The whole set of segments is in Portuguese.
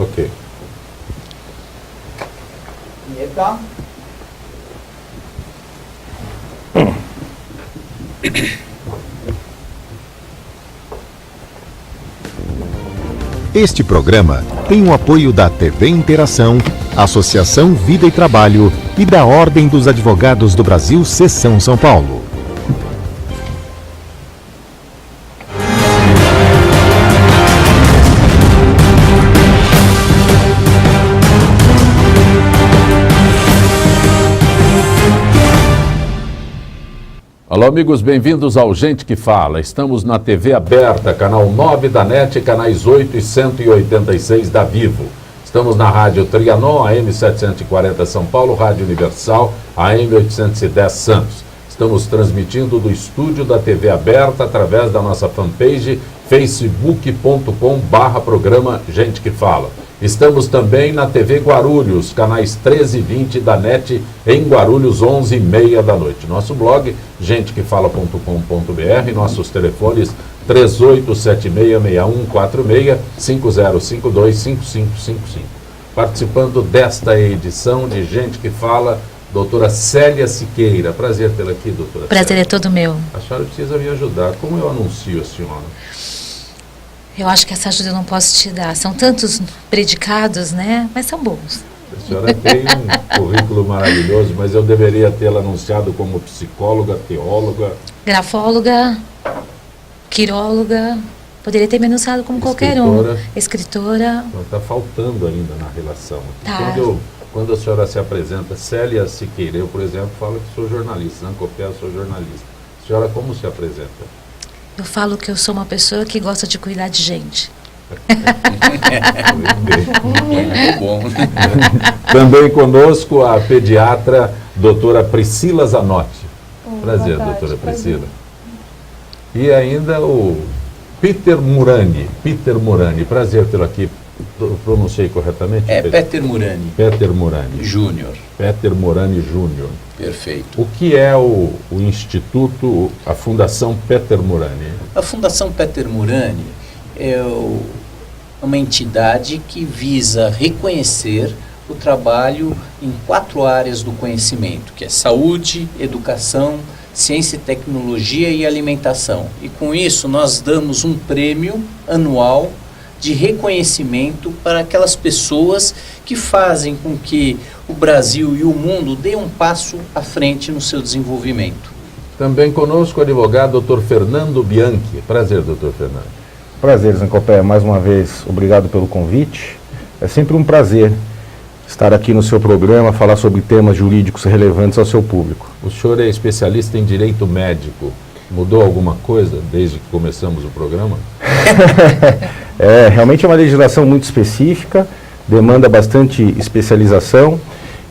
Ok. Vinheta. Este programa tem o apoio da TV Interação, Associação Vida e Trabalho e da Ordem dos Advogados do Brasil, Seção São Paulo. Alô, amigos, bem-vindos ao Gente que Fala. Estamos na TV aberta, canal 9 da NET, canais 8 e 186 da Vivo. Estamos na Rádio Trianon, AM 740 São Paulo, Rádio Universal, AM 810 Santos. Estamos transmitindo do estúdio da TV aberta através da nossa fanpage facebook.com/programa Gente que Fala. Estamos também na TV Guarulhos, canais 13 e 20 da NET, em Guarulhos, 11h30 da noite. Nosso blog, gentequefala.com.br, nossos telefones 38766146, 50525555. Participando desta edição de Gente que Fala, doutora Célia Siqueira. Prazer tê-la aqui, doutora Prazer Célia. É todo meu. A senhora precisa me ajudar. Como eu anuncio a senhora? Eu acho que essa ajuda eu não posso te dar. São tantos predicados, né? Mas são bons. A senhora tem um currículo maravilhoso, mas eu deveria tê-la anunciado como psicóloga, teóloga, Grafóloga, quiróloga. Poderia ter me anunciado como qualquer um. Escritora. Está faltando ainda na relação. Tá. Quando a senhora se apresenta, Célia Siqueira, eu, por exemplo, falo que sou jornalista, Zancopé, sou jornalista. A senhora como se apresenta? Eu falo que eu sou uma pessoa que gosta de cuidar de gente. Muito bom. Também conosco a pediatra doutora Priscila Zanotti. Prazer, doutora Priscila. E ainda o Peter Murani. Prazer tê-lo aqui. Pronunciei corretamente? Peter Murani. Peter Murani. Júnior. Peter Murani Júnior. Perfeito. O que é o Instituto, a Fundação Peter Murani? A Fundação Peter Murani é uma entidade que visa reconhecer o trabalho em 4 áreas do conhecimento, que é saúde, educação, ciência e tecnologia e alimentação. E com isso nós damos um prêmio anual de reconhecimento para aquelas pessoas que fazem com que o Brasil e o mundo dêem um passo à frente no seu desenvolvimento. Também conosco o advogado Dr. Fernando Bianchi. Prazer, doutor Fernando. Prazer, Zancopé. Mais uma vez, obrigado pelo convite. É sempre um prazer estar aqui no seu programa, falar sobre temas jurídicos relevantes ao seu público. O senhor é especialista em direito médico. Mudou alguma coisa desde que começamos o programa? Realmente é uma legislação muito específica, demanda bastante especialização.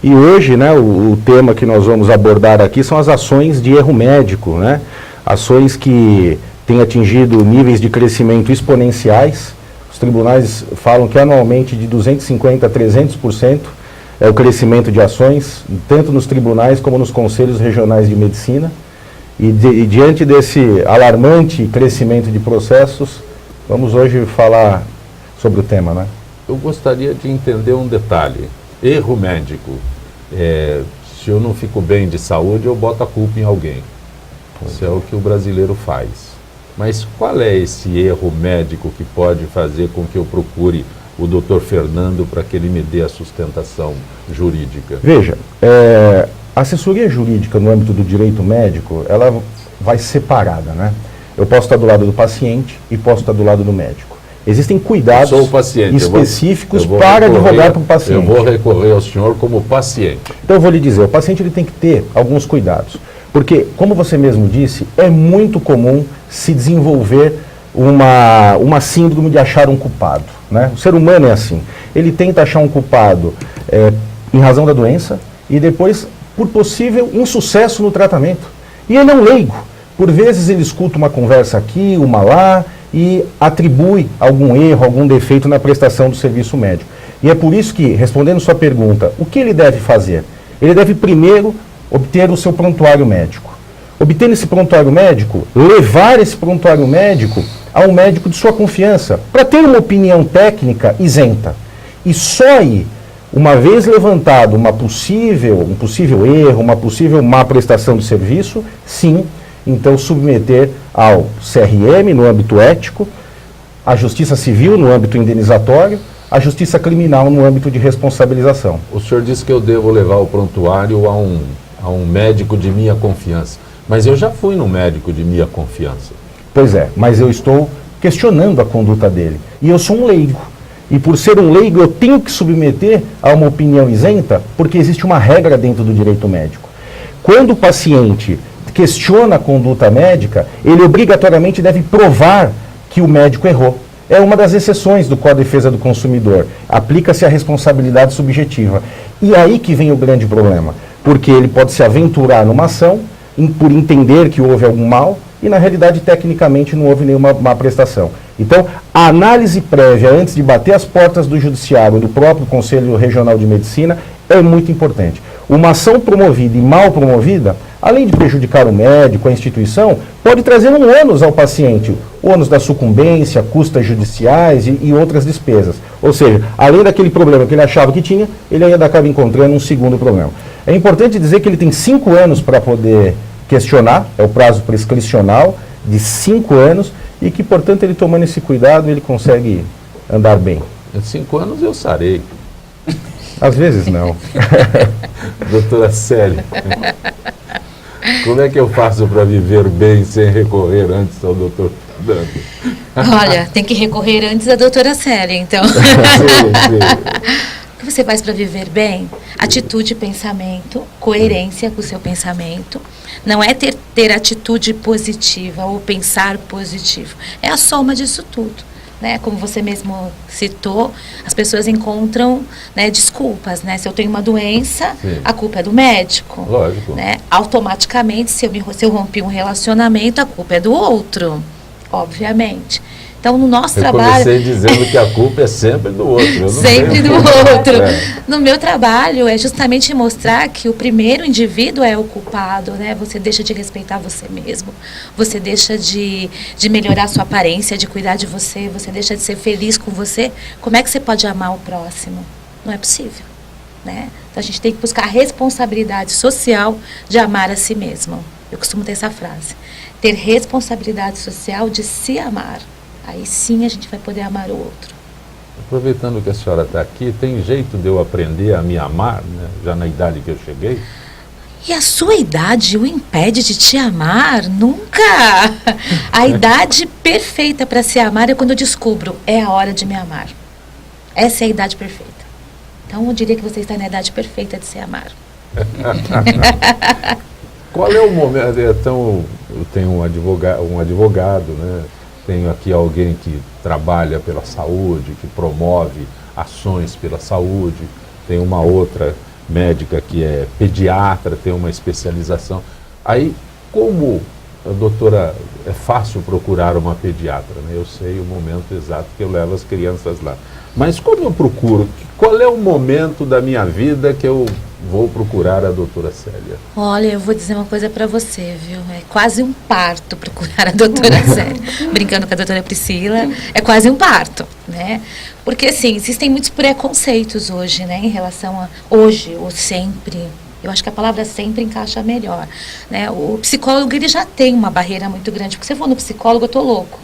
E hoje, né, o tema que nós vamos abordar aqui são as ações de erro médico, né? Ações que têm atingido níveis de crescimento exponenciais. Os tribunais falam que anualmente de 250% a 300% é o crescimento de ações, tanto nos tribunais como nos conselhos regionais de medicina. E diante desse alarmante crescimento de processos, vamos hoje falar sobre o tema, né? Eu gostaria de entender um detalhe. Erro médico. Se eu não fico bem de saúde, eu boto a culpa em alguém. Isso é o que o brasileiro faz. Mas qual é esse erro médico que pode fazer com que eu procure o doutor Fernando para que ele me dê a sustentação jurídica? Veja, a assessoria jurídica no âmbito do direito médico, ela vai separada, né? Eu posso estar do lado do paciente e posso estar do lado do médico. Existem cuidados específicos para advogar para o paciente. Eu vou recorrer ao senhor como paciente. Então eu vou lhe dizer, o paciente ele tem que ter alguns cuidados. Porque, como você mesmo disse, é muito comum se desenvolver uma síndrome de achar um culpado, né? O ser humano é assim. Ele tenta achar um culpado em razão da doença e depois por possível insucesso no tratamento. E ele é um leigo. Por vezes ele escuta uma conversa aqui, uma lá, e atribui algum erro, algum defeito na prestação do serviço médico. E é por isso que, respondendo sua pergunta, o que ele deve fazer? Ele deve primeiro obter o seu prontuário médico. Obtendo esse prontuário médico, levar esse prontuário médico a um médico de sua confiança, para ter uma opinião técnica isenta. E só aí, uma vez levantado um possível erro, uma possível má prestação de serviço, sim, então submeter ao CRM no âmbito ético, a Justiça Civil no âmbito indenizatório, a Justiça Criminal no âmbito de responsabilização. O senhor disse que eu devo levar o prontuário a um médico de minha confiança, mas eu já fui num médico de minha confiança. Pois é, mas eu estou questionando a conduta dele. E eu sou um leigo. E por ser um leigo, eu tenho que submeter a uma opinião isenta, porque existe uma regra dentro do direito médico. Quando o paciente questiona a conduta médica, ele obrigatoriamente deve provar que o médico errou. É uma das exceções do Código de Defesa do Consumidor. Aplica-se a responsabilidade subjetiva. E aí que vem o grande problema, porque ele pode se aventurar numa ação por entender que houve algum mal e, na realidade, tecnicamente não houve nenhuma má prestação. Então, a análise prévia, antes de bater as portas do Judiciário, do próprio Conselho Regional de Medicina, é muito importante. Uma ação promovida e mal promovida, além de prejudicar o médico, a instituição, pode trazer um ônus ao paciente, ônus da sucumbência, custas judiciais e outras despesas. Ou seja, além daquele problema que ele achava que tinha, ele ainda acaba encontrando um segundo problema. É importante dizer que ele tem 5 anos para poder questionar, é o prazo prescricional de 5 anos, e que, portanto, ele tomando esse cuidado, ele consegue andar bem. Em 5 anos eu sarei. Às vezes não. Doutora Célia, como é que eu faço para viver bem sem recorrer antes ao doutor Dando? Olha, tem que recorrer antes da doutora Célia, então. Sim, sim. O que você faz para viver bem? Atitude, pensamento, coerência com o seu pensamento. Não é ter atitude positiva ou pensar positivo. É a soma disso tudo. Né? Como você mesmo citou, as pessoas encontram, né, desculpas. Né? Se eu tenho uma doença, sim, a culpa é do médico. Lógico. Né? Automaticamente, se eu rompi um relacionamento, a culpa é do outro. Obviamente. Então, no nosso trabalho... Eu comecei dizendo que a culpa é sempre do outro. Sempre do outro. No meu trabalho, é justamente mostrar que o primeiro indivíduo é o culpado, né? Você deixa de respeitar você mesmo, você deixa de melhorar a sua aparência, de cuidar de você, você deixa de ser feliz com você. Como é que você pode amar o próximo? Não é possível, né? Então, a gente tem que buscar a responsabilidade social de amar a si mesmo. Eu costumo ter essa frase. Ter responsabilidade social de se amar. Aí sim a gente vai poder amar o outro. Aproveitando que a senhora está aqui, tem jeito de eu aprender a me amar, né? Já na idade que eu cheguei? E a sua idade o impede de te amar? Nunca! A idade perfeita para se amar é quando eu descubro, é a hora de me amar. Essa é a idade perfeita. Então eu diria que você está na idade perfeita de se amar. Qual é o momento? Então, eu tenho um advogado, né? Tenho aqui alguém que trabalha pela saúde, que promove ações pela saúde. Tem uma outra médica que é pediatra, tem uma especialização. Aí, como a doutora, é fácil procurar uma pediatra, né? Eu sei o momento exato que eu levo as crianças lá. Mas como eu procuro? Qual é o momento da minha vida que eu vou procurar a doutora Célia? Olha, eu vou dizer uma coisa para você, viu? É quase um parto procurar a doutora Célia. Brincando com a doutora Priscila, é quase um parto, né? Porque, assim, existem muitos preconceitos hoje, né? Em relação a hoje ou sempre. Eu acho que a palavra sempre encaixa melhor, né? O psicólogo, ele já tem uma barreira muito grande. Porque se eu for no psicólogo, eu tô louco.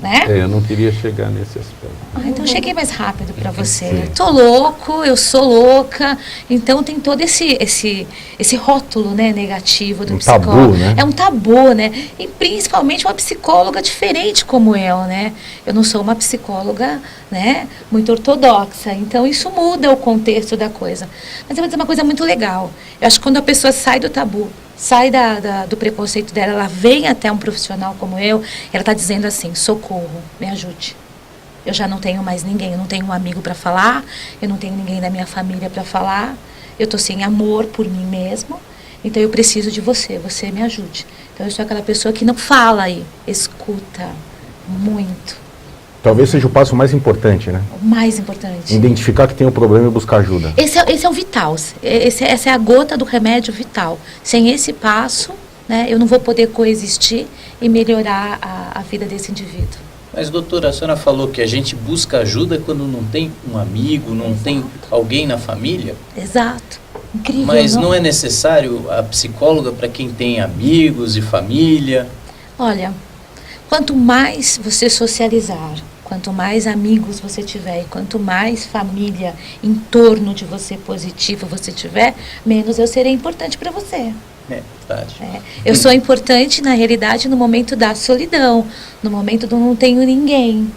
Né? Eu não queria chegar nesse aspecto. Então eu cheguei mais rápido para você. Sim. Eu tô louco, eu sou louca. Então tem todo esse rótulo, né, negativo do psicólogo. Tabu, né? É um tabu, né? E principalmente uma psicóloga diferente como eu, né? Eu não sou uma psicóloga, né, muito ortodoxa. Então isso muda o contexto da coisa. Mas eu vou dizer uma coisa muito legal. Eu acho que quando a pessoa sai do tabu, sai do preconceito dela, ela vem até um profissional como eu, ela está dizendo assim, socorro, me ajude. Eu já não tenho mais ninguém, eu não tenho um amigo para falar, eu não tenho ninguém da minha família para falar, eu estou sem amor por mim mesmo, então eu preciso de você, você me ajude. Então eu sou aquela pessoa que não fala aí, escuta muito. Talvez seja o passo mais importante, né? O mais importante. Identificar que tem um problema e buscar ajuda. Esse é o vital. Essa é a gota do remédio vital. Sem esse passo, né, eu não vou poder coexistir e melhorar a vida desse indivíduo. Mas, doutora, a senhora falou que a gente busca ajuda quando não tem um amigo, não tem alguém na família. Exato. Incrível, Mas não é necessário a psicóloga para quem tem amigos e família? Olha, quanto mais você socializar, quanto mais amigos você tiver, e quanto mais família em torno de você positiva você tiver, menos eu serei importante para você. É verdade. Eu sou importante, na realidade, no momento da solidão, no momento do não tenho ninguém,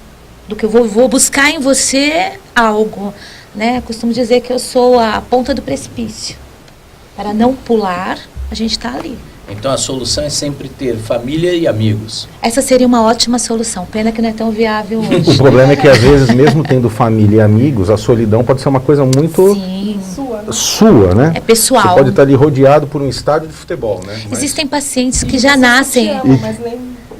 do que eu vou buscar em você algo, né? Costumo dizer que eu sou a ponta do precipício. Para não pular, a gente está ali. Então a solução é sempre ter família e amigos. Essa seria uma ótima solução. Pena que não é tão viável O hoje. problema é que, às vezes, mesmo tendo família e amigos, a solidão pode ser uma coisa muito Sim, sua, né? é pessoal. Você pode estar ali rodeado por um estádio de futebol, né? Mas- Existem pacientes que E já você nascem. se ama, mas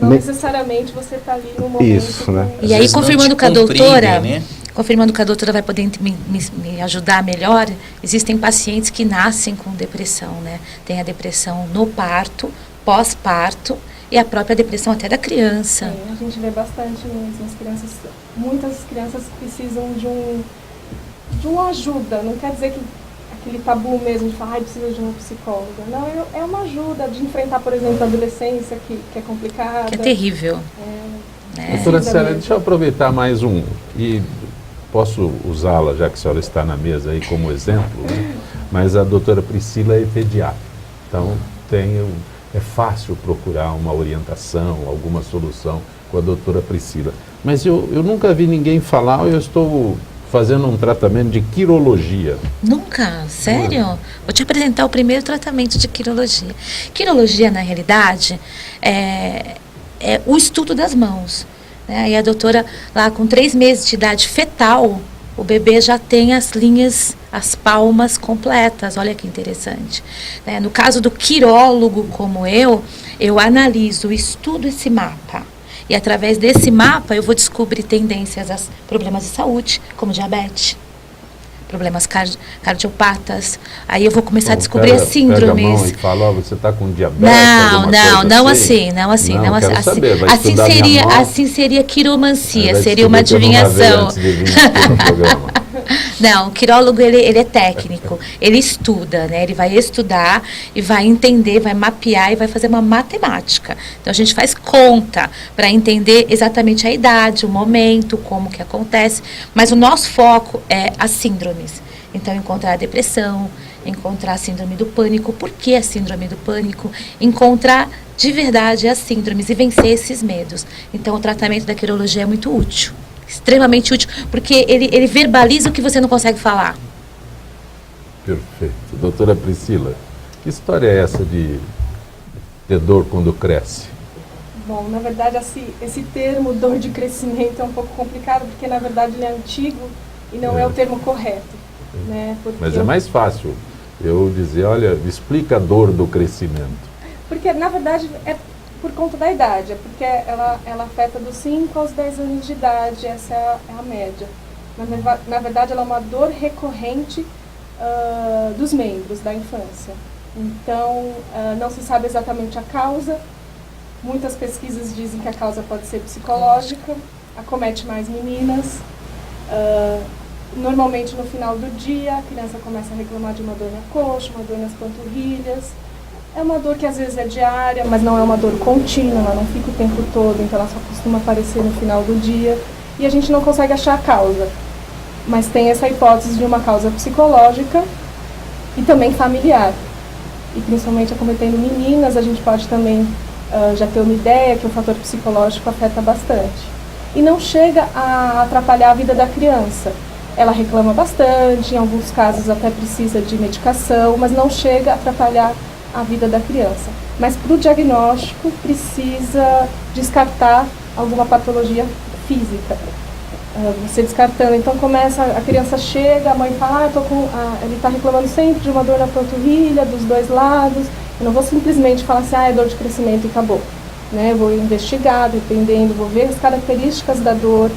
não Ne- necessariamente você está ali no momento. Isso, né? com- Às E aí, vezes não confirmando te com a doutora, compreendem, né? confirmando que a doutora vai poder me ajudar melhor, existem pacientes que nascem com depressão, né? Tem a depressão no parto, pós-parto e a própria depressão até da criança. Sim, a gente vê bastante mesmo. As crianças, muitas crianças precisam de uma ajuda. Não quer dizer que aquele tabu mesmo de falar, precisa de uma psicóloga. Não, é uma ajuda de enfrentar, por exemplo, a adolescência, que é complicada. Que é terrível. É, Doutora precisa Célia, mesmo. deixa eu aproveitar mais um, e posso usá-la, já que a senhora está na mesa aí como exemplo, né? Mas a doutora Priscila é pediatra, então é fácil procurar uma orientação, alguma solução com a doutora Priscila. Mas eu nunca vi ninguém falar, eu estou fazendo um tratamento de quirologia. Nunca? Sério? Vou te apresentar o primeiro tratamento de quirologia. Quirologia, na realidade, é o estudo das mãos. Né? E a doutora, lá com 3 meses de idade fetal, o bebê já tem as linhas, as palmas completas. Olha que interessante. Né? No caso do quirólogo como eu analiso, estudo esse mapa. E através desse mapa eu vou descobrir tendências a problemas de saúde, como diabetes, problemas cardiopatas. Aí eu vou começar a descobrir as Pega a mão síndromes. e fala, ó, você está com diabetes? Não alguma coisa assim, não assim. Não, quero saber, vai assim estudar minha seria, mão. assim seria quiromancia, Vai seria uma descobrir que eu não lavei adivinhação. antes de vir aqui no programa. Não, o quirólogo ele é técnico, ele estuda, né? Ele vai estudar e vai entender, vai mapear e vai fazer uma matemática. Então a gente faz conta para entender exatamente a idade, o momento, como que acontece, mas o nosso foco é as síndromes. Então encontrar a depressão, encontrar a síndrome do pânico, por que a síndrome do pânico, encontrar de verdade as síndromes e vencer esses medos. Então o tratamento da quirologia é muito útil. Extremamente útil, porque ele verbaliza o que você não consegue falar. Perfeito. Doutora Priscila, que história é essa de ter dor quando cresce? Bom, na verdade, esse termo dor de crescimento é um pouco complicado, porque na verdade ele é antigo e não é o termo correto. Né? Porque Mas é mais fácil eu dizer, olha, explica a dor do crescimento. Porque na verdade é por conta da idade, é porque ela afeta dos 5 aos 10 anos de idade, essa é a média. Na verdade, ela é uma dor recorrente dos membros da infância. Então, não se sabe exatamente a causa. Muitas pesquisas dizem que a causa pode ser psicológica, acomete mais meninas. Normalmente, no final do dia, a criança começa a reclamar de uma dor na coxa, uma dor nas panturrilhas. É uma dor que às vezes é diária, mas não é uma dor contínua, ela não fica o tempo todo, então ela só costuma aparecer no final do dia. E a gente não consegue achar a causa. Mas tem essa hipótese de uma causa psicológica e também familiar. E principalmente acometendo meninas, a gente pode também já ter uma ideia que o fator psicológico afeta bastante. E não chega a atrapalhar a vida da criança. Ela reclama bastante, em alguns casos até precisa de medicação, mas não chega a atrapalhar a vida da criança. Mas para o diagnóstico precisa descartar alguma patologia física. Você descartando, então a criança chega, a mãe fala, ele está reclamando sempre de uma dor na panturrilha, dos 2 lados. Eu não vou simplesmente falar assim, é dor de crescimento e acabou. Né? Eu vou investigar, dependendo, vou ver as características da dor,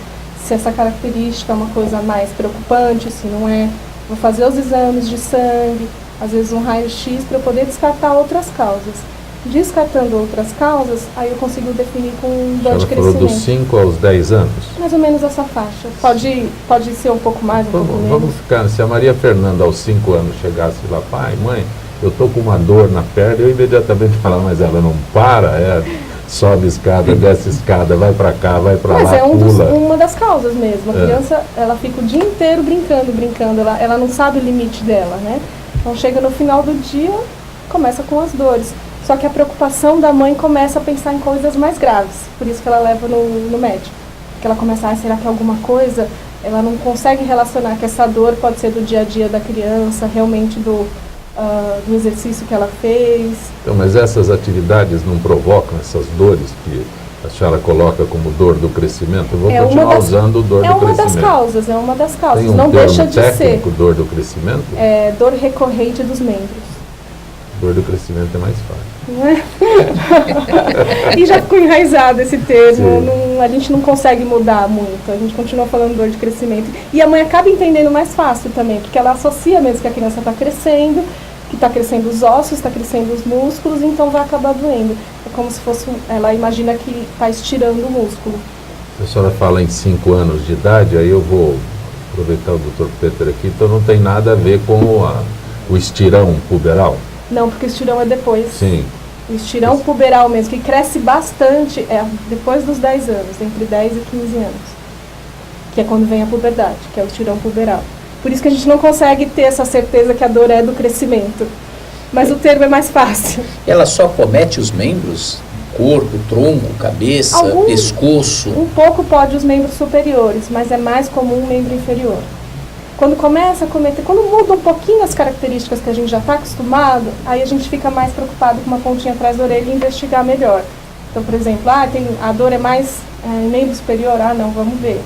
se essa característica é uma coisa mais preocupante, se não é. Vou fazer os exames de sangue, às vezes um raio-x, para eu poder descartar outras causas. Descartando outras causas, aí eu consigo definir com dor Ela de falou crescimento. dos 5 aos 10 anos. Mais ou menos essa faixa. Pode ser um pouco mais, um pouco menos. Vamos ficar, se a Maria Fernanda aos 5 anos chegasse lá, pai, mãe, eu tô com uma dor na perna, eu imediatamente falar, mas ela não para, sobe escada, desce escada, vai para cá, vai para lá, Mas é pula. uma das causas mesmo. A criança, ela fica o dia inteiro brincando, ela não sabe o limite dela, né? Então chega no final do dia, começa com as dores. Só que a preocupação da mãe começa a pensar em coisas mais graves. Por isso que ela leva no médico. Porque ela começa, será que é alguma coisa? Ela não consegue relacionar que essa dor pode ser do dia a dia da criança, realmente do exercício que ela fez. Então, mas essas atividades não provocam essas dores que a senhora coloca como dor do crescimento? Eu vou continuar usando dor do crescimento. É uma das causas. Tem um não termo deixa de técnico, ser. dor do crescimento? É dor recorrente dos membros. Dor do crescimento é mais fácil. Não é? E já ficou enraizado esse termo, a gente não consegue mudar muito, a gente continua falando dor de crescimento. E a mãe acaba entendendo mais fácil também, porque ela associa mesmo que a criança está crescendo, que está crescendo os ossos, está crescendo os músculos, então vai acabar doendo. É como se fosse, ela imagina que está estirando o músculo. A senhora fala em 5 anos de idade, aí eu vou aproveitar o Dr. Peter aqui, então não tem nada a ver com o estirão puberal? Não, porque o estirão é depois. Sim. O estirão puberal mesmo, que cresce bastante, é depois dos 10 anos, entre 10 e 15 anos. Que é quando vem a puberdade, que é o estirão puberal. Por isso que a gente não consegue ter essa certeza que a dor é do crescimento. Mas o termo é mais fácil. Ela só comete os membros? Corpo, tronco, cabeça, pescoço? Um pouco pode os membros superiores, mas é mais comum o membro inferior. Quando começa a cometer, quando muda um pouquinho as características que a gente já está acostumado, aí a gente fica mais preocupado com uma pontinha atrás da orelha e investigar melhor. Então, por exemplo, a dor é mais em membro superior, não, vamos ver.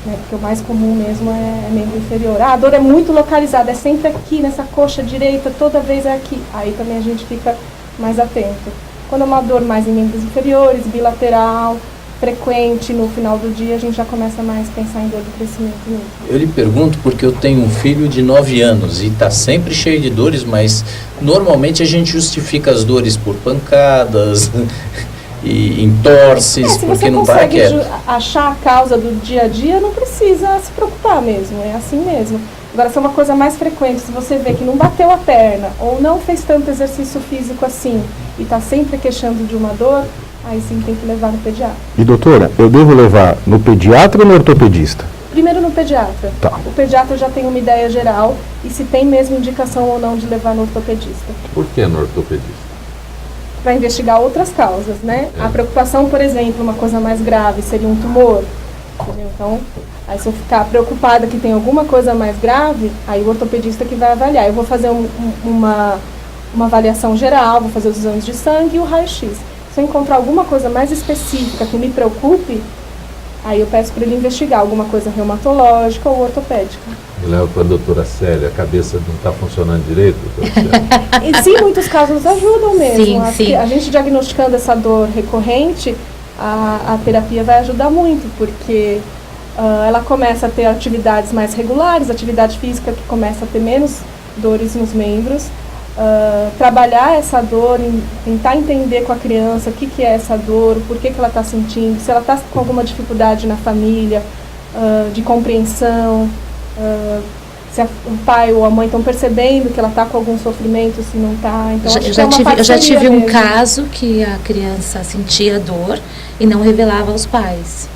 Né, porque o mais comum mesmo é membro inferior. A dor é muito localizada, é sempre aqui, nessa coxa direita, toda vez é aqui. Aí também a gente fica mais atento. Quando é uma dor mais em membros inferiores, bilateral, frequente no final do dia, a gente já começa mais a pensar em dor do crescimento mesmo. Eu lhe pergunto porque eu tenho um filho de 9 anos e está sempre cheio de dores, mas normalmente a gente justifica as dores por pancadas e entorces, porque não para quieto. Se você consegue achar a causa do dia a dia, não precisa se preocupar mesmo, é assim mesmo. Agora, se é uma coisa mais frequente, se você vê que não bateu a perna ou não fez tanto exercício físico assim e está sempre queixando de uma dor, aí sim tem que levar no pediatra. E doutora, eu devo levar no pediatra ou no ortopedista? Primeiro no pediatra. Tá. O pediatra já tem uma ideia geral e se tem mesmo indicação ou não de levar no ortopedista. Por que no ortopedista? Para investigar outras causas, né? A preocupação, por exemplo, uma coisa mais grave seria um tumor. Entendeu? Então, aí se eu ficar preocupada que tem alguma coisa mais grave, aí o ortopedista que vai avaliar. Eu vou fazer uma avaliação geral, vou fazer os exames de sangue e o raio-x. Se eu encontrar alguma coisa mais específica que me preocupe, aí eu peço para ele investigar alguma coisa reumatológica ou ortopédica. Me leva para a doutora Célia, a cabeça não está funcionando direito, doutora Célia? E sim, muitos casos ajudam mesmo. Sim, sim. A gente diagnosticando essa dor recorrente, a terapia vai ajudar muito, porque ela começa a ter atividades mais regulares, atividade física que começa a ter menos dores nos membros, trabalhar essa dor, tentar entender com a criança o que é essa dor, por que ela está sentindo, se ela está com alguma dificuldade na família, de compreensão, se o pai ou a mãe estão percebendo que ela está com algum sofrimento, se não está. Então, eu já tive um caso que a criança sentia dor e não revelava aos pais.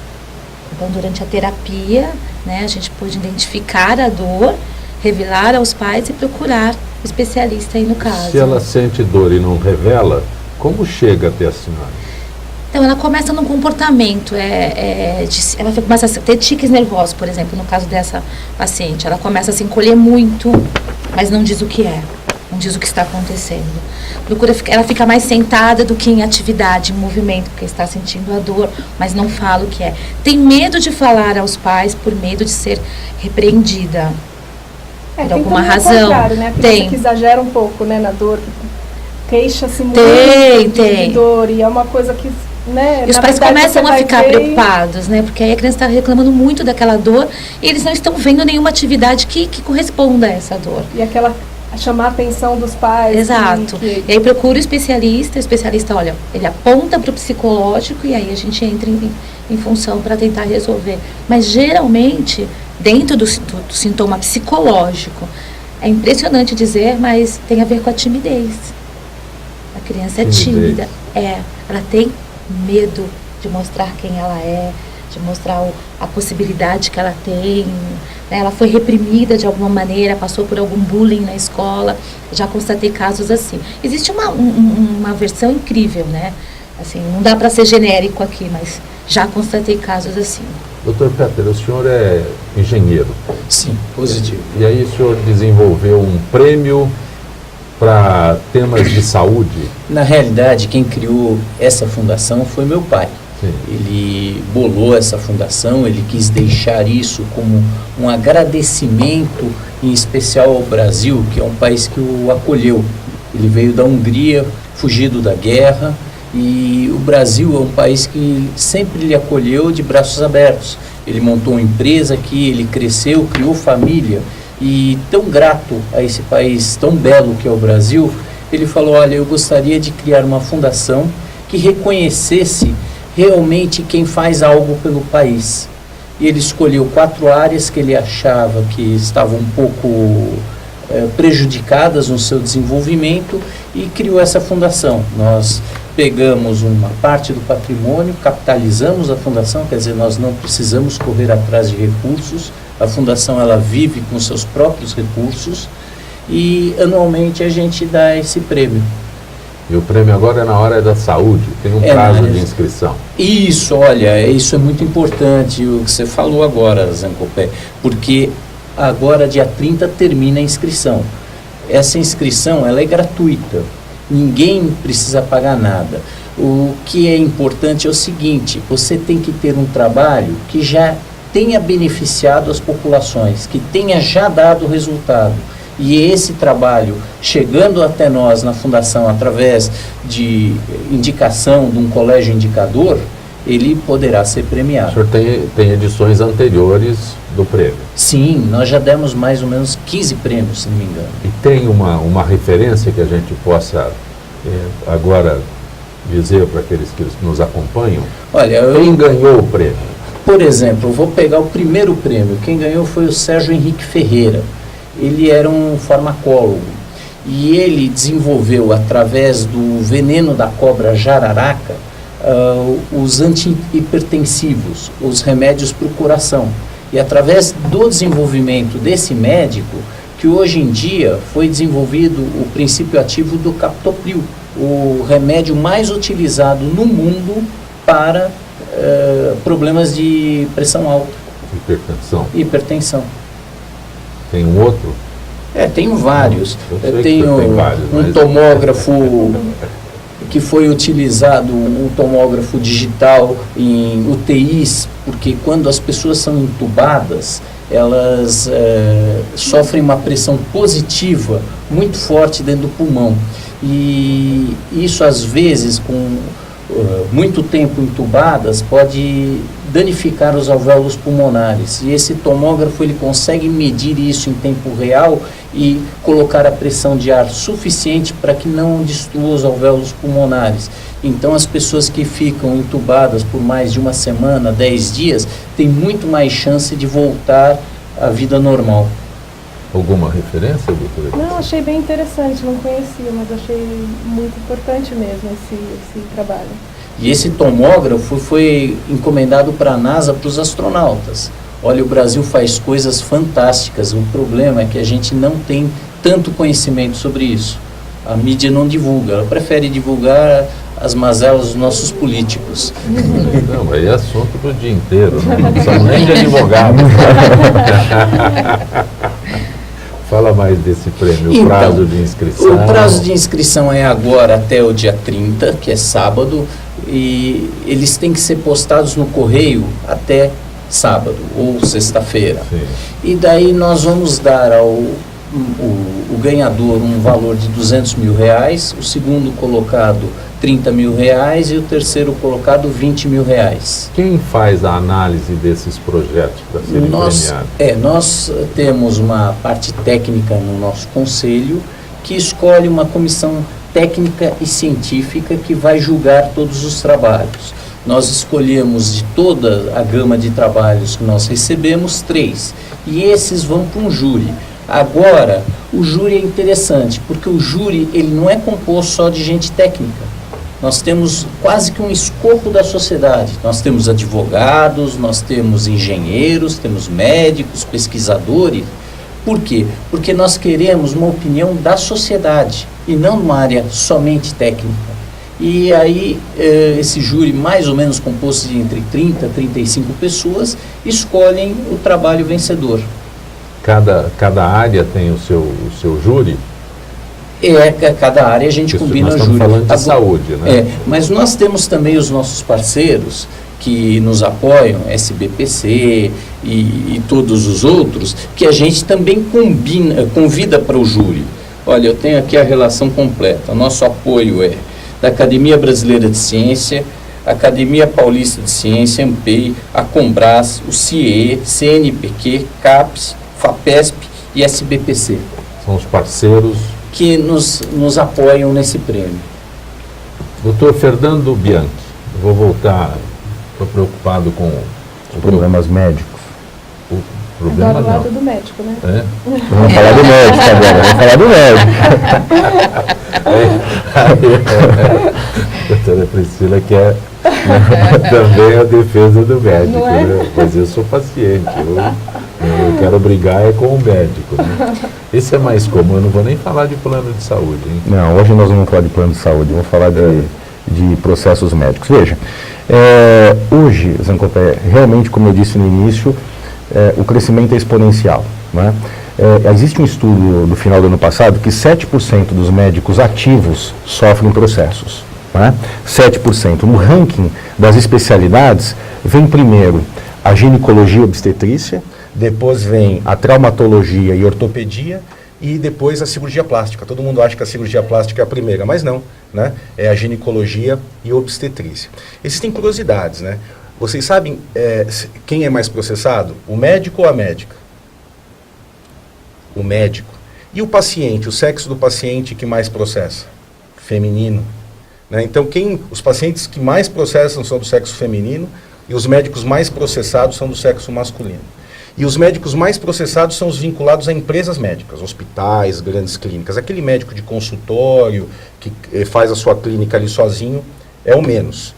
Então, durante a terapia, né, a gente pôde identificar a dor, revelar aos pais e procurar o especialista aí no caso. Se ela sente dor e não revela, como chega até a senhora? Então, ela começa num comportamento, ela começa a ter tiques nervosos, por exemplo, no caso dessa paciente. Ela começa a se encolher muito, mas não diz o que é, não diz o que está acontecendo. Ela fica mais sentada do que em atividade, em movimento, porque está sentindo a dor, mas não fala o que é. Tem medo de falar aos pais por medo de ser repreendida. Por alguma razão. Né? A criança que exagera um pouco, né, na dor, queixa-se muito de dor, e é uma coisa que... Né, e os pais começam a ficar preocupados, né? Porque aí a criança está reclamando muito daquela dor e eles não estão vendo nenhuma atividade que corresponda a essa dor. E aquela chamar a atenção dos pais. Exato. E aí procura o especialista, olha, ele aponta para o psicológico e aí a gente entra em função para tentar resolver. Mas geralmente, dentro do sintoma psicológico, é impressionante dizer, mas tem a ver com a timidez. A criança é tímida, ela tem medo de mostrar quem ela é, de mostrar a possibilidade que ela tem, né? Ela foi reprimida de alguma maneira, passou por algum bullying na escola, já constatei casos assim. Existe uma versão incrível, né? Assim, não dá para ser genérico aqui, mas já constatei casos assim. Dr. Peter, o senhor é engenheiro. Sim, positivo. E aí o senhor desenvolveu um prêmio para temas de saúde? Na realidade, quem criou essa fundação foi meu pai. Sim. Ele bolou essa fundação, ele quis deixar isso como um agradecimento, em especial ao Brasil, que é um país que o acolheu. Ele veio da Hungria, fugido da guerra, e o Brasil é um país que sempre lhe acolheu de braços abertos. Ele montou uma empresa aqui, ele cresceu, criou família, e tão grato a esse país tão belo que é o Brasil, ele falou, olha, eu gostaria de criar uma fundação que reconhecesse realmente quem faz algo pelo país. E ele escolheu 4 áreas que ele achava que estavam um pouco prejudicadas no seu desenvolvimento e criou essa fundação. Nós pegamos uma parte do patrimônio, capitalizamos a fundação, quer dizer, nós não precisamos correr atrás de recursos, a fundação ela vive com seus próprios recursos e anualmente a gente dá esse prêmio. E o prêmio agora é na área da saúde, tem um prazo de inscrição. Isso, olha, isso é muito importante, o que você falou agora, Zancopé, porque agora, dia 30, termina a inscrição. Essa inscrição, ela é gratuita, ninguém precisa pagar nada. O que é importante é o seguinte, você tem que ter um trabalho que já tenha beneficiado as populações, que tenha já dado resultado. E esse trabalho, chegando até nós na Fundação, através de indicação de um colégio indicador, ele poderá ser premiado. O senhor tem edições anteriores do prêmio? Sim, nós já demos mais ou menos 15 prêmios, se não me engano. E tem uma referência que a gente possa agora dizer para aqueles que nos acompanham? Olha, quem ganhou o prêmio? Por exemplo, eu vou pegar o primeiro prêmio. Quem ganhou foi o Sérgio Henrique Ferreira. Ele era um farmacólogo e ele desenvolveu, através do veneno da cobra jararaca, os antihipertensivos, os remédios para o coração. E através do desenvolvimento desse médico, que hoje em dia foi desenvolvido o princípio ativo do captopril, o remédio mais utilizado no mundo para problemas de pressão alta. Hipertensão. Tem um outro? Tenho vários. Eu tenho um tomógrafo que foi utilizado, um tomógrafo digital em UTIs, porque quando as pessoas são entubadas, elas sofrem uma pressão positiva muito forte dentro do pulmão. E isso, às vezes, com muito tempo entubadas, pode danificar os alvéolos pulmonares. E esse tomógrafo ele consegue medir isso em tempo real e colocar a pressão de ar suficiente para que não destrua os alvéolos pulmonares. Então, as pessoas que ficam entubadas por mais de uma semana, 10 dias, têm muito mais chance de voltar à vida normal. Alguma referência, doutora? Não, achei bem interessante, não conhecia, mas achei muito importante mesmo esse trabalho. E esse tomógrafo foi encomendado para a NASA, para os astronautas. Olha, o Brasil faz coisas fantásticas, o problema é que a gente não tem tanto conhecimento sobre isso. A mídia não divulga, ela prefere divulgar as mazelas dos nossos políticos. Não, aí é assunto do dia inteiro, não precisamos nem de advogado. Fala mais desse prêmio, o prazo de inscrição. O prazo de inscrição é agora até o dia 30, que é sábado, e eles têm que ser postados no correio até sábado ou sexta-feira. E daí nós vamos dar ao o ganhador um valor de R$200 mil, o segundo colocado 30 mil reais e o terceiro colocado 20 mil reais. Quem faz a análise desses projetos para serem premiados? Nós temos uma parte técnica no nosso conselho que escolhe uma comissão técnica e científica que vai julgar todos os trabalhos. Nós escolhemos de toda a gama de trabalhos que nós recebemos 3, e esses vão para um júri. Agora, o júri é interessante, porque o júri ele não é composto só de gente técnica. Nós temos quase que um escopo da sociedade. Nós temos advogados, nós temos engenheiros, temos médicos, pesquisadores. Por quê? Porque nós queremos uma opinião da sociedade e não uma área somente técnica. E aí, esse júri, mais ou menos composto de entre 30 e 35 pessoas, escolhem o trabalho vencedor. Cada área tem o seu júri? Cada área a gente combina nós júri. Estamos falando de saúde, né? Mas nós temos também os nossos parceiros que nos apoiam, SBPC e todos os outros, que a gente também convida para o júri. Olha, eu tenho aqui a relação completa. Nosso apoio é da Academia Brasileira de Ciência, Academia Paulista de Ciência, AMPEI, a Combras, o CIE, CNPq, CAPES, FAPESP e SBPC. São os parceiros que nos apoiam nesse prêmio. Dr. Fernando Bianchi, vou voltar, estou preocupado com os problemas médicos. O problema agora o lado não. do médico, né? Vamos falar do médico agora, vamos falar do médico. A doutora Priscila quer também a defesa do médico, Não é? né? Mas eu sou paciente, eu quero brigar com o médico, né? Isso é mais comum, eu não vou nem falar de plano de saúde, hein? Não, hoje nós não vamos falar de plano de saúde, vamos falar de processos médicos. Veja, hoje, Zancopé, realmente, como eu disse no início, o crescimento é exponencial, né? Existe um estudo do final do ano passado que 7% dos médicos ativos sofrem processos, né? 7%. No ranking das especialidades, vem primeiro a ginecologia e obstetrícia, depois vem a traumatologia e ortopedia e depois a cirurgia plástica. Todo mundo acha que a cirurgia plástica é a primeira, mas não, né? É a ginecologia e obstetrícia. Existem curiosidades, né? Vocês sabem quem é mais processado? O médico ou a médica? O médico. E o paciente, o sexo do paciente que mais processa? Feminino. Né? Então, os pacientes que mais processam são do sexo feminino e os médicos mais processados são do sexo masculino. E os médicos mais processados são os vinculados a empresas médicas, hospitais, grandes clínicas. Aquele médico de consultório que faz a sua clínica ali sozinho é o menos,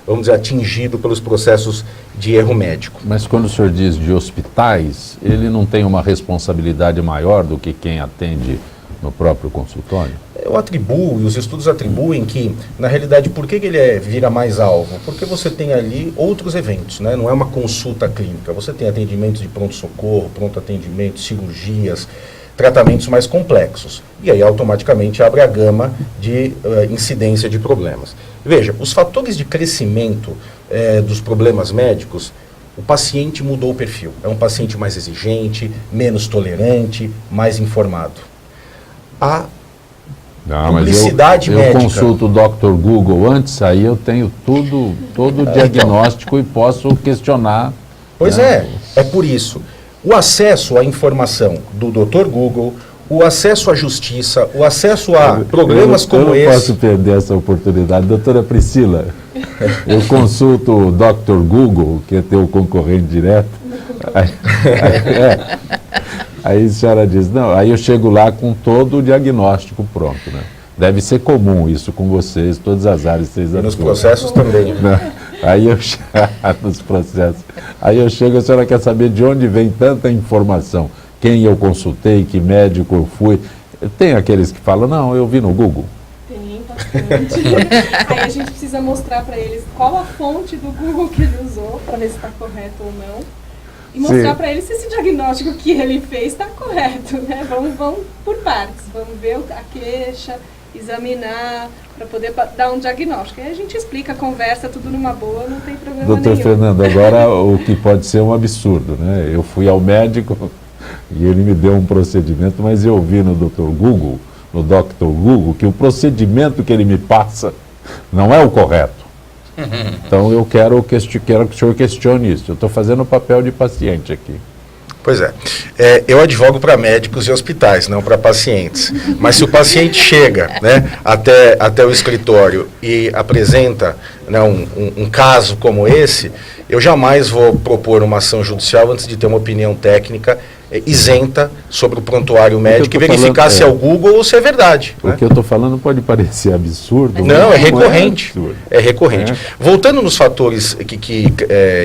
vamos dizer, atingido pelos processos de erro médico. Mas quando o senhor diz de hospitais, ele não tem uma responsabilidade maior do que quem atende no próprio consultório? Eu atribuo, e os estudos atribuem que, na realidade, por que ele vira mais alvo? Porque você tem ali outros eventos, né? Não é uma consulta clínica, você tem atendimentos de pronto-socorro, pronto atendimento, cirurgias, tratamentos mais complexos. E aí, automaticamente, abre a gama de incidência de problemas. Veja, os fatores de crescimento dos problemas médicos, o paciente mudou o perfil. É um paciente mais exigente, menos tolerante, mais informado. A publicidade médica. Eu consulto o Dr. Google antes, aí eu tenho todo o diagnóstico e posso questionar. Pois é por isso. O acesso à informação do Dr. Google, o acesso à justiça, o acesso a programas como esse... Eu não posso perder essa oportunidade. Doutora Priscila, eu consulto o Dr. Google, que é teu concorrente direto. Aí a senhora diz, não, aí eu chego lá com todo o diagnóstico pronto, né? Deve ser comum isso com vocês, todas as áreas que vocês atuam. Nos processos também. Aí nos processos. Aí eu chego, a senhora quer saber de onde vem tanta informação, quem eu consultei, que médico eu fui. Tem aqueles que falam, não, eu vi no Google. Tem bastante. Aí a gente precisa mostrar para eles qual a fonte do Google que ele usou, para ver se está correto ou não. E mostrar para ele se esse diagnóstico que ele fez está correto, né? Vamos por partes, vamos ver a queixa, examinar, para poder dar um diagnóstico. Aí a gente explica, conversa, tudo numa boa, não tem problema nenhum. Doutor Fernando, agora o que pode ser um absurdo, né? Eu fui ao médico e ele me deu um procedimento, mas eu vi no Dr. Google no Dr. Google que o procedimento que ele me passa não é o correto. Então eu quero que o senhor questione isso. Eu estou fazendo o papel de paciente aqui. Pois é. Eu advogo para médicos e hospitais, não para pacientes. Mas se o paciente chega, né, até o escritório e apresenta, né, um caso como esse, eu jamais vou propor uma ação judicial antes de ter uma opinião técnica isenta sobre o prontuário médico e verificar se é o Google ou se é verdade. O que eu estou falando pode parecer absurdo. Não, é recorrente. É recorrente. Voltando nos fatores que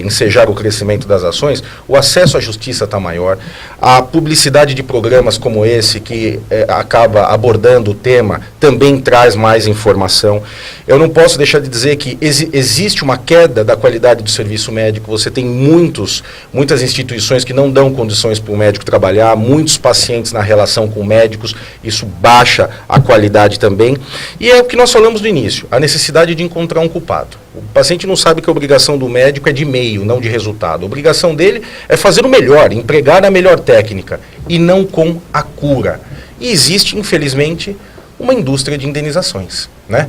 ensejaram o crescimento das ações, o acesso à justiça está maior, a publicidade de programas como esse, que acaba abordando o tema, também traz mais informação. Eu não posso deixar de dizer que existe uma queda da qualidade do serviço médico, você tem muitas instituições que não dão condições para o médico trabalhar, muitos pacientes na relação com médicos, isso baixa a qualidade também. E é o que nós falamos no início, a necessidade de encontrar um culpado. O paciente não sabe que a obrigação do médico é de meio, não de resultado. A obrigação dele é fazer o melhor, empregar a melhor técnica, e não com a cura. E existe, infelizmente, uma indústria de indenizações, né?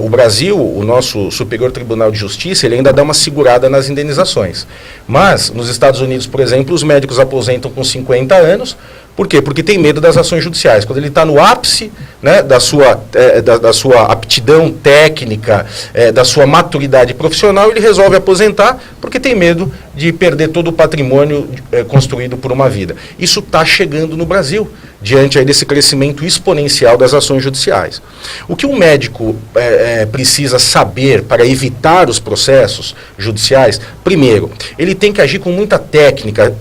O Brasil, o nosso Superior Tribunal de Justiça, ele ainda dá uma segurada nas indenizações. Mas, nos Estados Unidos, por exemplo, os médicos aposentam com 50 anos. Por quê? Porque tem medo das ações judiciais. Quando ele está no ápice, né, da sua aptidão técnica, da sua maturidade profissional, ele resolve aposentar porque tem medo de perder todo o patrimônio construído por uma vida. Isso está chegando no Brasil, diante aí desse crescimento exponencial das ações judiciais. O que um médico precisa saber para evitar os processos judiciais? Primeiro, ele tem que agir com muita técnica,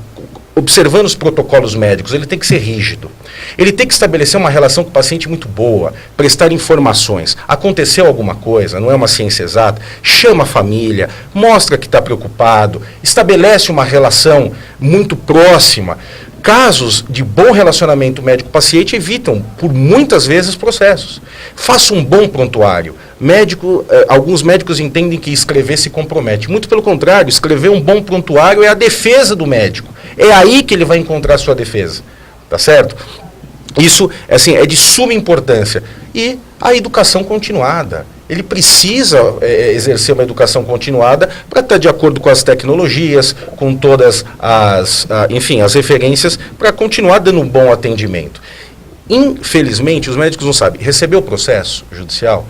observando os protocolos médicos, ele tem que ser rígido. Ele tem que estabelecer uma relação com o paciente muito boa, prestar informações. Aconteceu alguma coisa, não é uma ciência exata, chama a família, mostra que está preocupado, estabelece uma relação muito próxima. Casos de bom relacionamento médico-paciente evitam, por muitas vezes, processos. Faça um bom prontuário. Alguns médicos entendem que escrever se compromete. Muito pelo contrário, escrever um bom prontuário é a defesa do médico. É aí que ele vai encontrar a sua defesa. Tá certo? Isso é de suma importância. E a educação continuada. Ele precisa exercer uma educação continuada para estar de acordo com as tecnologias, com todas as referências, para continuar dando um bom atendimento. Infelizmente, os médicos não sabem. Recebeu o processo judicial,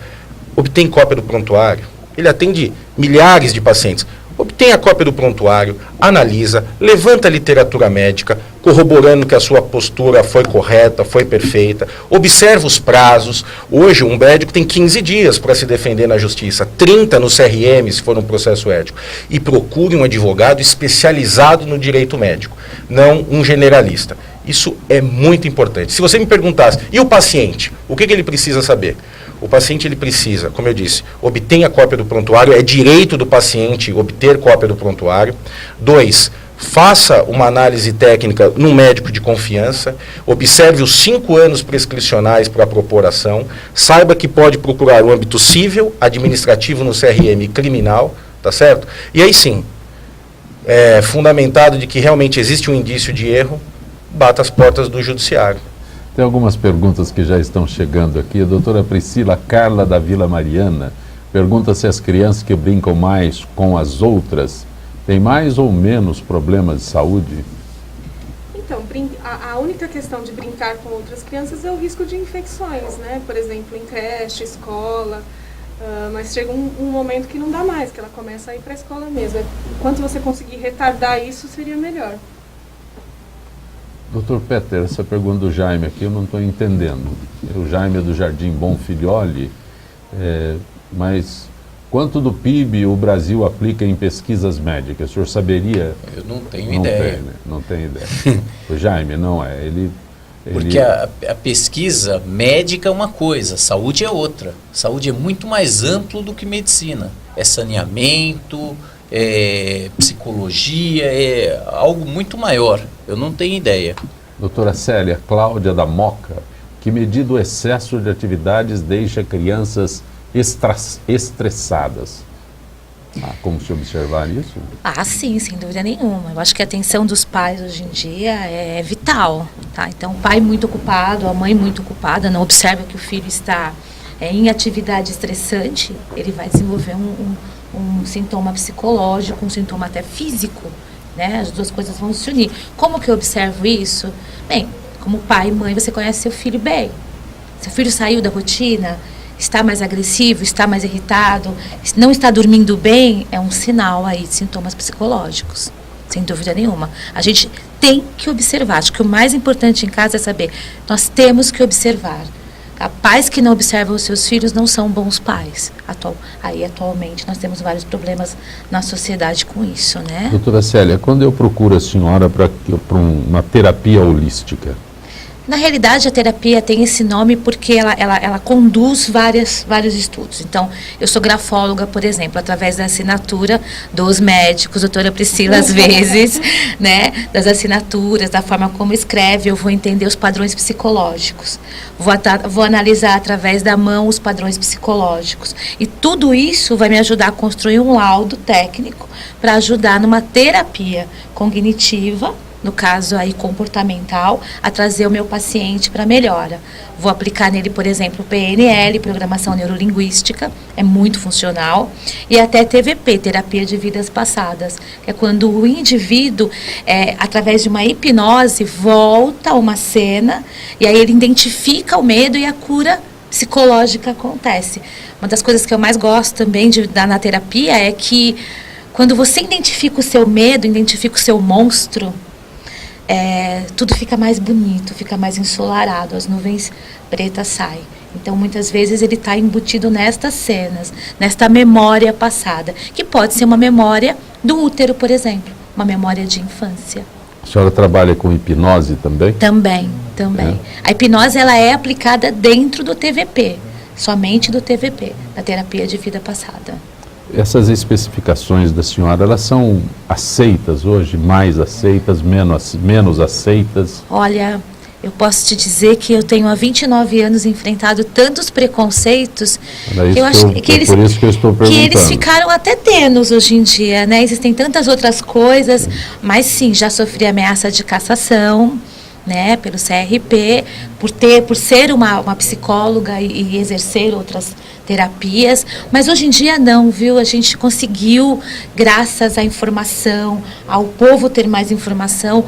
obtém cópia do prontuário, ele atende milhares de pacientes. Obtém a cópia do prontuário, analisa, levanta a literatura médica, corroborando que a sua postura foi correta, foi perfeita, observa os prazos. Hoje, um médico tem 15 dias para se defender na justiça, 30 no CRM, se for um processo ético. E procure um advogado especializado no direito médico, não um generalista. Isso é muito importante. Se você me perguntasse, e o paciente? O que ele precisa saber? O paciente ele precisa, como eu disse, obter a cópia do prontuário, é direito do paciente obter cópia do prontuário. 2, faça uma análise técnica num médico de confiança, observe os 5 anos prescricionais para propor ação, saiba que pode procurar o âmbito civil, administrativo no CRM e criminal, tá certo? E aí sim, fundamentado de que realmente existe um indício de erro, bata as portas do judiciário. Tem algumas perguntas que já estão chegando aqui. A doutora Priscila Carla da Vila Mariana pergunta se as crianças que brincam mais com as outras têm mais ou menos problemas de saúde? Então, a única questão de brincar com outras crianças é o risco de infecções, né? Por exemplo, em creche, escola, mas chega um momento que não dá mais, que ela começa a ir para a escola mesmo. Enquanto você conseguir retardar isso, seria melhor. Doutor Peter, essa pergunta do Jaime aqui eu não estou entendendo. O Jaime é do Jardim Bom Filhole, mas quanto do PIB o Brasil aplica em pesquisas médicas? O senhor saberia? Eu não tenho ideia. Não tem ideia. O Jaime não é. Porque a pesquisa médica é uma coisa, saúde é outra. Saúde é muito mais amplo do que medicina. É saneamento, é psicologia, é algo muito maior. Eu não tenho ideia. Doutora Célia Cláudia da Moca, que medida o excesso de atividades deixa crianças estressadas? Como se observar isso? Sim, sem dúvida nenhuma. Eu acho que a atenção dos pais hoje em dia é vital, Tá? Então, o pai muito ocupado, a mãe muito ocupada, não observa que o filho está em atividade estressante, ele vai desenvolver um sintoma psicológico, um sintoma até físico, né? As duas coisas vão se unir. Como que eu observo isso? Bem, como pai e mãe, você conhece seu filho bem. Seu filho saiu da rotina, está mais agressivo, está mais irritado, não está dormindo bem, é um sinal aí de sintomas psicológicos, sem dúvida nenhuma. A gente tem que observar. Acho que o mais importante em casa é saber, nós temos que observar. Pais que não observam os seus filhos não são bons pais. Atualmente nós temos vários problemas na sociedade com isso, né? Doutora Célia, quando eu procuro a senhora para uma terapia holística? Na realidade, a terapia tem esse nome porque ela conduz vários estudos. Então, eu sou grafóloga, por exemplo, através da assinatura dos médicos, doutora Priscila, às vezes, né, das assinaturas, da forma como escreve, eu vou entender os padrões psicológicos. Vou analisar através da mão os padrões psicológicos. E tudo isso vai me ajudar a construir um laudo técnico para ajudar numa terapia cognitiva, no caso aí comportamental, a trazer o meu paciente para melhora. Vou aplicar nele, por exemplo, PNL, Programação Neurolinguística, é muito funcional, e até TVP, Terapia de Vidas Passadas, que é quando o indivíduo, através de uma hipnose, volta a uma cena, e aí ele identifica o medo e a cura psicológica acontece. Uma das coisas que eu mais gosto também na terapia é que quando você identifica o seu medo, identifica o seu monstro, tudo fica mais bonito, fica mais ensolarado, as nuvens pretas saem. Então, muitas vezes, ele está embutido nestas cenas, nesta memória passada, que pode ser uma memória do útero, por exemplo, uma memória de infância. A senhora trabalha com hipnose também? Também. A hipnose ela é aplicada dentro do TVP, somente do TVP, da terapia de vida passada. Essas especificações da senhora, elas são aceitas hoje, mais aceitas, menos aceitas? Olha, eu posso te dizer que eu tenho há 29 anos enfrentado tantos preconceitos que eu acho que eles, por isso que eu estou perguntando. Que eles ficaram até tênues hoje em dia, né? Existem tantas outras coisas, mas sim, já sofri ameaça de cassação, né, pelo CRP, por ser uma psicóloga e exercer outras terapias, mas hoje em dia não, viu? A gente conseguiu, graças à informação, ao povo ter mais informação,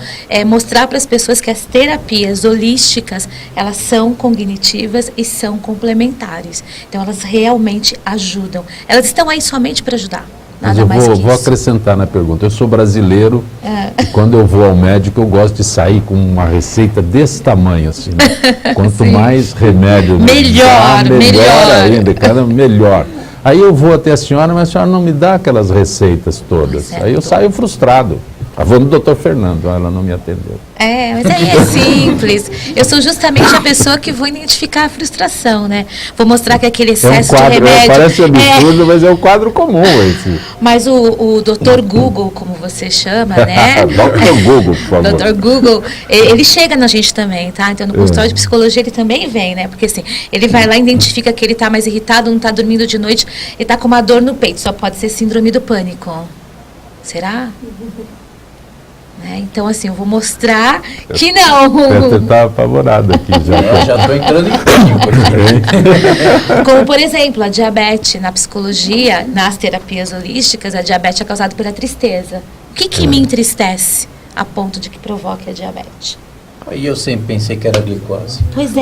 mostrar para as pessoas que as terapias holísticas, elas são cognitivas e são complementares. Então, elas realmente ajudam. Elas estão aí somente para ajudar. Mas eu vou acrescentar na pergunta. Eu sou brasileiro e quando eu vou ao médico eu gosto de sair com uma receita desse tamanho assim. Né? Quanto mais remédio melhor ainda, cada melhor. Aí eu vou até a senhora, mas a senhora não me dá aquelas receitas todas. Aí eu saio frustrado. Vou no doutor Fernando, ela não me atendeu. Mas aí é simples. Eu sou justamente a pessoa que vou identificar a frustração, né? Vou mostrar que aquele excesso de remédio... Parece absurdo, mas é um quadro comum esse. Mas o doutor Google, como você chama, né? Dr. Google, por favor. Dr. Google, ele chega na gente também, tá? Então, no consultório de psicologia ele também vem, né? Porque assim, ele vai lá e identifica que ele está mais irritado, não está dormindo de noite, ele está com uma dor no peito. Só pode ser síndrome do pânico. Será? Então, assim, eu vou mostrar que não. Você está apavorado aqui já. Já estou entrando em pânico. Como, por exemplo, a diabetes na psicologia, nas terapias holísticas, a diabetes é causada pela tristeza. O que me entristece a ponto de que provoque a diabetes? E eu sempre pensei que era glicose. Pois é,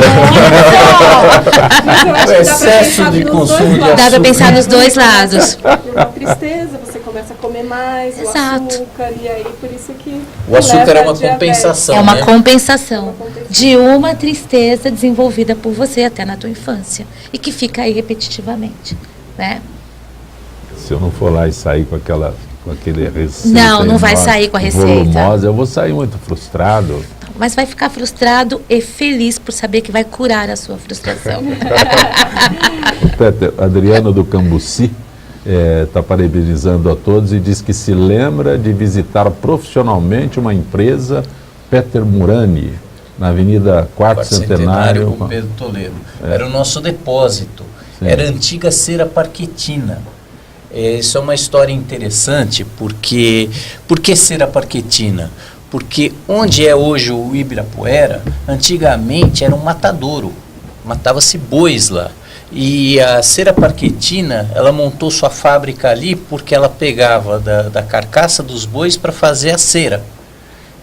o excesso de consumo de açúcar. Dá para pensar nos dois lados. Pela tristeza, você começa a comer mais, Exato. o açúcar, e aí por isso que... O açúcar é uma diabetes. compensação, É uma né? compensação de uma tristeza desenvolvida por você até na tua infância e que fica aí repetitivamente, né? Se eu não for lá e sair com aquele receita... Não vai sair com a receita. Volumosa, eu vou sair muito frustrado. Mas vai ficar frustrado e feliz por saber que vai curar a sua frustração. O Peter, Adriano do Cambuci está parabenizando a todos e diz que se lembra de visitar profissionalmente uma empresa, Peter Murani, na Avenida Quarto Centenário. Com Pedro Toledo. Era o nosso depósito. Sim. Era a antiga cera parquetina. Isso é uma história interessante, porque... Por que cera parquetina? Porque onde é hoje o Ibirapuera, antigamente era um matadouro, matava-se bois lá. E a Cera Parquetina, ela montou sua fábrica ali porque ela pegava da carcaça dos bois para fazer a cera.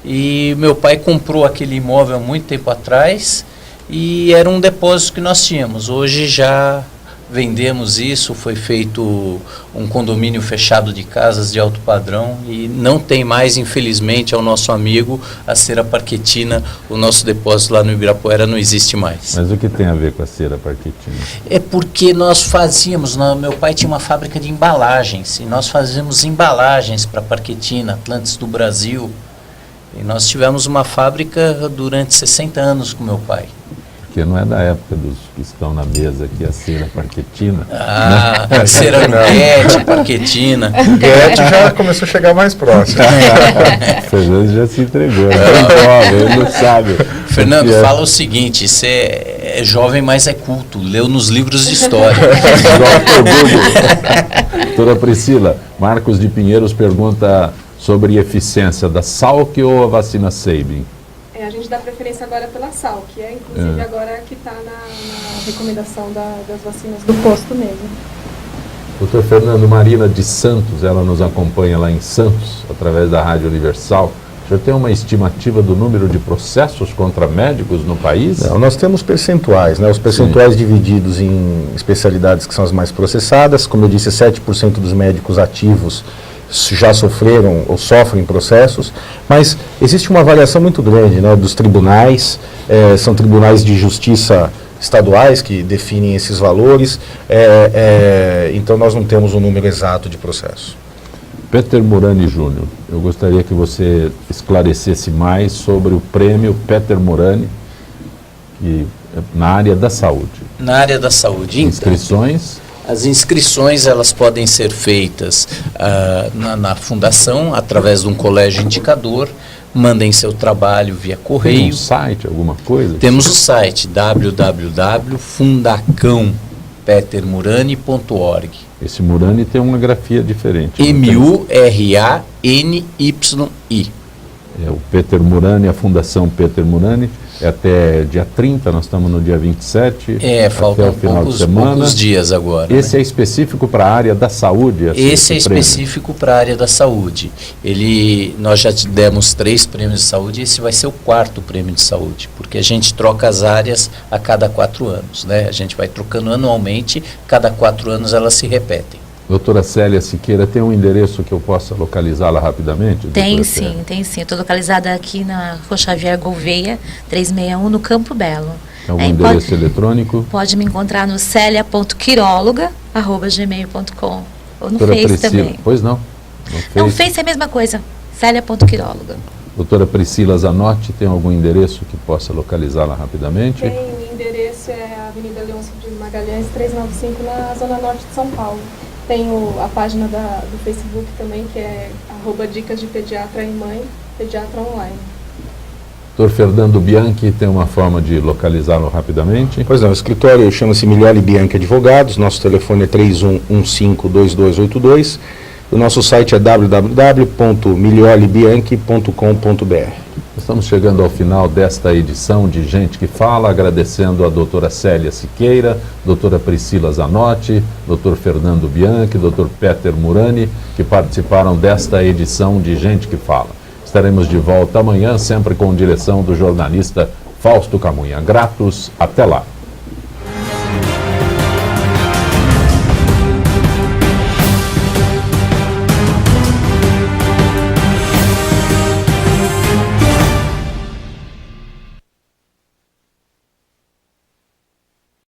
E meu pai comprou aquele imóvel há muito tempo atrás e era um depósito que nós tínhamos. Hoje já vendemos isso, foi feito um condomínio fechado de casas de alto padrão e não tem mais, infelizmente, ao nosso amigo, a Cera Parquetina. O nosso depósito lá no Ibirapuera não existe mais. Mas o que tem a ver com a Cera Parquetina? É porque nós fazíamos, meu pai tinha uma fábrica de embalagens e nós fazíamos embalagens para Parquetina, Atlantis do Brasil. E nós tivemos uma fábrica durante 60 anos com meu pai. Porque não é da época dos que estão na mesa aqui, a Cera Parquetina. Ah, a Cera Guete, Parquetina. Guete já começou a chegar mais próximo. Fernando já se entregou, né? Ele não sabe. Fernando, fala o seguinte, você é jovem, mas é culto, leu nos livros de história. Doutora Priscila, Marcos de Pinheiros pergunta sobre eficiência da Salk ou a vacina Sabin? A gente dá preferência agora pela Salk, inclusive agora que está na recomendação das vacinas do posto mesmo. Doutor Fernando, Marina de Santos, ela nos acompanha lá em Santos, através da Rádio Universal. O senhor tem uma estimativa do número de processos contra médicos no país? Não, nós temos percentuais, né? Os percentuais divididos em especialidades que são as mais processadas. Como eu disse, 7% dos médicos ativos já sofreram ou sofrem processos, mas existe uma variação muito grande, né, dos tribunais, são tribunais de justiça estaduais que definem esses valores, então nós não temos um número exato de processos. Peter Murani Júnior, eu gostaria que você esclarecesse mais sobre o prêmio Peter Murani na área da saúde. Na área da saúde, então. Inscrições? As inscrições elas podem ser feitas na fundação, através de um colégio indicador. Mandem seu trabalho via correio. Tem um site, alguma coisa? Temos o site www.fundacãopetermurani.org. Esse Murani tem uma grafia diferente. M-U-R-A-N-Y-I. O Peter Murani, a Fundação Peter Murani, é até dia 30, nós estamos no dia 27. Faltam poucos dias agora. Esse é específico para a área da saúde? Esse é específico para a área da saúde. Nós já demos 3 prêmios de saúde e esse vai ser o 4º prêmio de saúde, porque a gente troca as áreas a cada 4 anos, né? A gente vai trocando anualmente, cada 4 anos elas se repetem. Doutora Célia Siqueira, tem um endereço que eu possa localizá-la rapidamente? Tem sim. Estou localizada aqui na Rua Xavier Gouveia, 361, no Campo Belo. Algum endereço eletrônico? Pode me encontrar no celia.quiróloga@gmail.com ou no Doutora Face Priscila, também. Pois não? No Face é a mesma coisa, celia.quiróloga. Doutora Priscila Zanotti, tem algum endereço que possa localizá-la rapidamente? Tem, o endereço é a Avenida Leôncio de Magalhães, 395, na Zona Norte de São Paulo. Tem a página do Facebook também, que é @dicas de pediatra e mãe, pediatra online. Doutor Fernando Bianchi, tem uma forma de localizá-lo rapidamente? Pois não, o escritório chama-se Miglioli Bianchi Advogados, nosso telefone é 31152282, o nosso site é www.migliolibianchi.com.br. Estamos chegando ao final desta edição de Gente que Fala, agradecendo a doutora Célia Siqueira, doutora Priscila Zanotti, doutor Fernando Bianchi, doutor Peter Murani, que participaram desta edição de Gente que Fala. Estaremos de volta amanhã, sempre com direção do jornalista Fausto Camunha. Gratos, até lá.